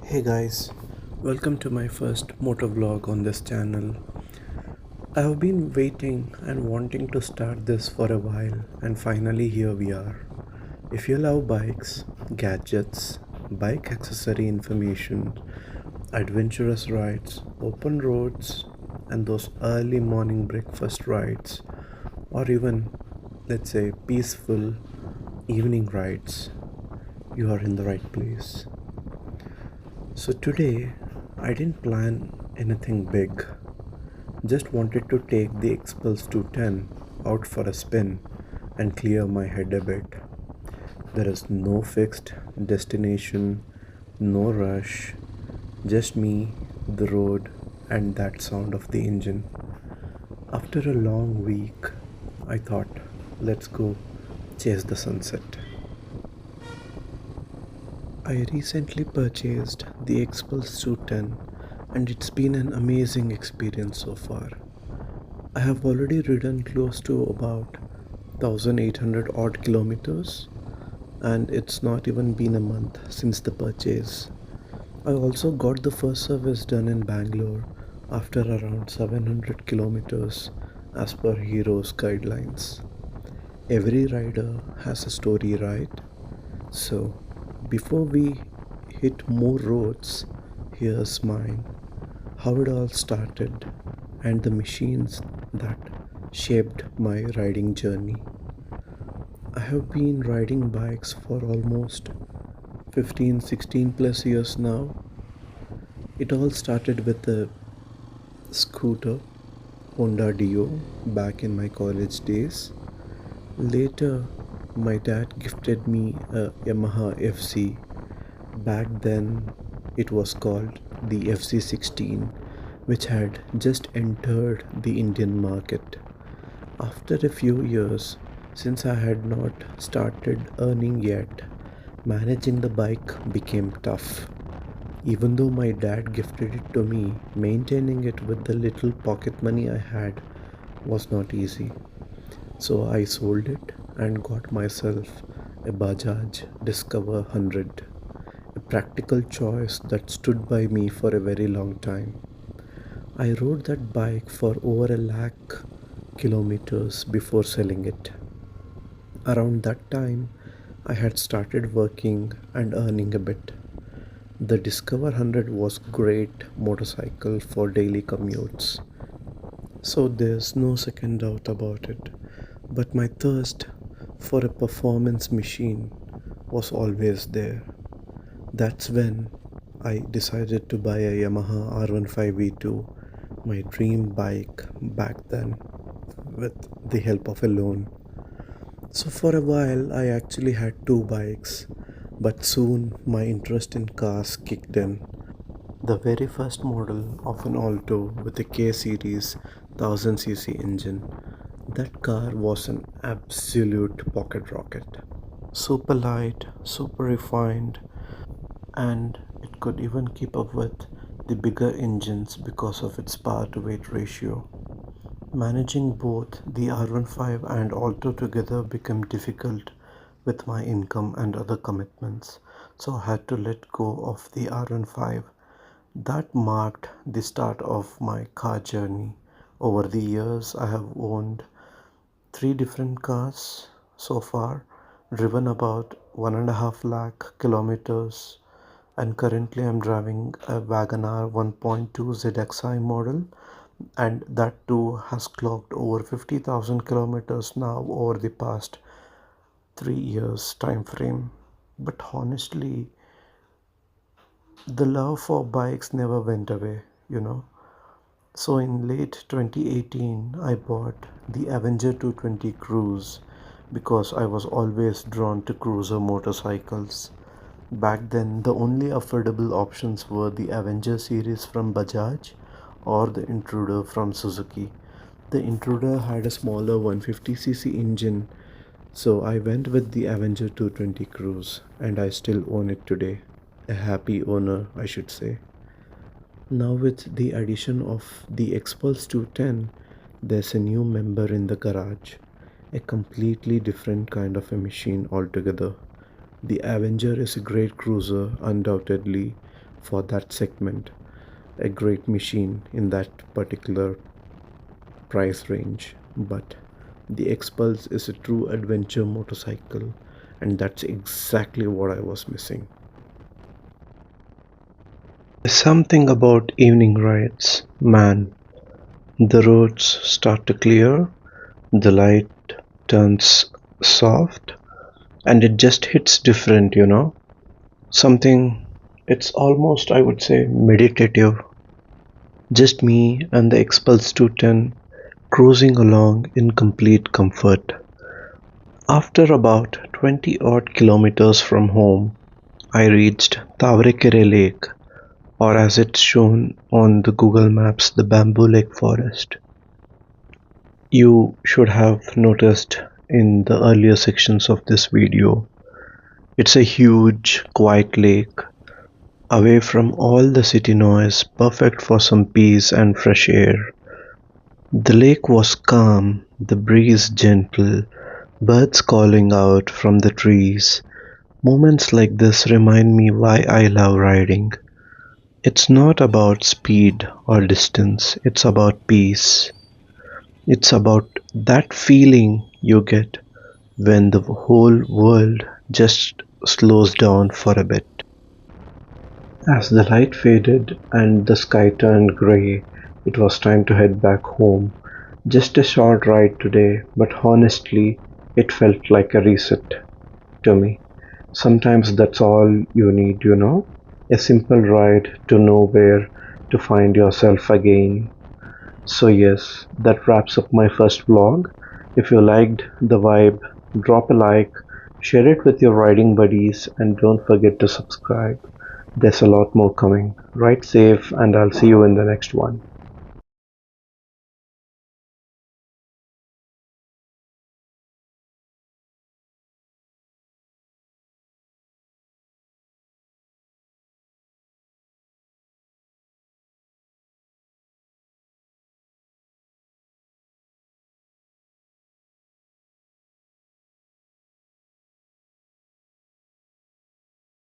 Hey guys, welcome to my first motovlog on this channel. I have been waiting and wanting to start this for a while, and finally here we are. If you love bikes, gadgets, bike accessory information, adventurous rides, open roads, and those early morning breakfast rides, or even, let's say, peaceful evening rides, you are in the right place. So today, I didn't plan anything big. Just wanted to take the Xpulse 210 out for a spin and clear my head a bit. There is no fixed destination, no rush, just me, the road, and that sound of the engine. After a long week, I thought, let's go chase the sunset. I recently purchased the Xpulse 210 and it's been an amazing experience so far. I have already ridden close to about 1800 odd kilometers and it's not even been a month since the purchase. I also got the first service done in Bangalore after around 700 kilometers as per Hero's guidelines. Every rider has a story, right? So, before we hit more roads, here's mine. How it all started and the machines that shaped my riding journey. I have been riding bikes for almost 15, 16 plus years now. It all started with a scooter, Honda Dio, back in my college days. Later, my dad gifted me a Yamaha FC. Back then, it was called the FC16, which had just entered the Indian market. After a few years, since I had not started earning yet, managing the bike became tough. Even though my dad gifted it to me, maintaining it with the little pocket money I had was not easy. So I sold it and got myself a Bajaj Discover 100, a practical choice that stood by me for a very long time. I rode that bike for over a lakh kilometers before selling it. Around that time, I had started working and earning a bit. The Discover 100 was great motorcycle for daily commutes. So there's no second doubt about it. But my thirst for a performance machine was always there. That's when I decided to buy a Yamaha R15V2, my dream bike back then, with the help of a loan. So for a while I actually had two bikes, but soon my interest in cars kicked in. The very first model of an Alto with a K series 1000cc engine. That car was an absolute pocket rocket. Super light, super refined, and it could even keep up with the bigger engines because of its power to weight ratio. Managing both the R15 and Alto together became difficult with my income and other commitments, so I had to let go of the R15. That marked the start of my car journey. Over the years, I have owned three different cars so far, driven about 1.5 lakh kilometers, and currently I'm driving a Wagoner 1.2 ZXi model, and that too has clocked over 50,000 kilometers now over the past 3 years time frame. But honestly, the love for bikes never went away, you know. So in late 2018, I bought the Avenger 220 Cruise because I was always drawn to cruiser motorcycles. Back then, the only affordable options were the Avenger series from Bajaj or the Intruder from Suzuki. The Intruder had a smaller 150cc engine, so I went with the Avenger 220 Cruise and I still own it today. A happy owner, I should say. Now, with the addition of the Xpulse 210, there's a new member in the garage, a completely different kind of a machine altogether. The Avenger is a great cruiser, undoubtedly, for that segment, a great machine in that particular price range. But the Xpulse is a true adventure motorcycle, and that's exactly what I was missing. There's something about evening rides, man. The roads start to clear, the light turns soft, and it just hits different, Something, it's almost, I would say, meditative. Just me and the Xpulse 210 cruising along in complete comfort. After about 20 odd kilometers from home, I reached Tavarekere Lake, or as it's shown on the Google Maps, the Bamboo Lake Forest. You should have noticed in the earlier sections of this video, it's a huge, quiet lake, away from all the city noise, perfect for some peace and fresh air. The lake was calm, the breeze gentle, birds calling out from the trees. Moments like this remind me why I love riding. It's not about speed or distance, it's about peace. It's about that feeling you get when the whole world just slows down for a bit. As the light faded and the sky turned grey, it was time to head back home. Just a short ride today, but honestly, it felt like a reset to me. Sometimes that's all you need, a simple ride to know where to find yourself again. So yes, that wraps up my first vlog. If you liked the vibe, drop a like, share it with your riding buddies, and don't forget to subscribe. There's a lot more coming. Ride safe, and I'll see you in the next one.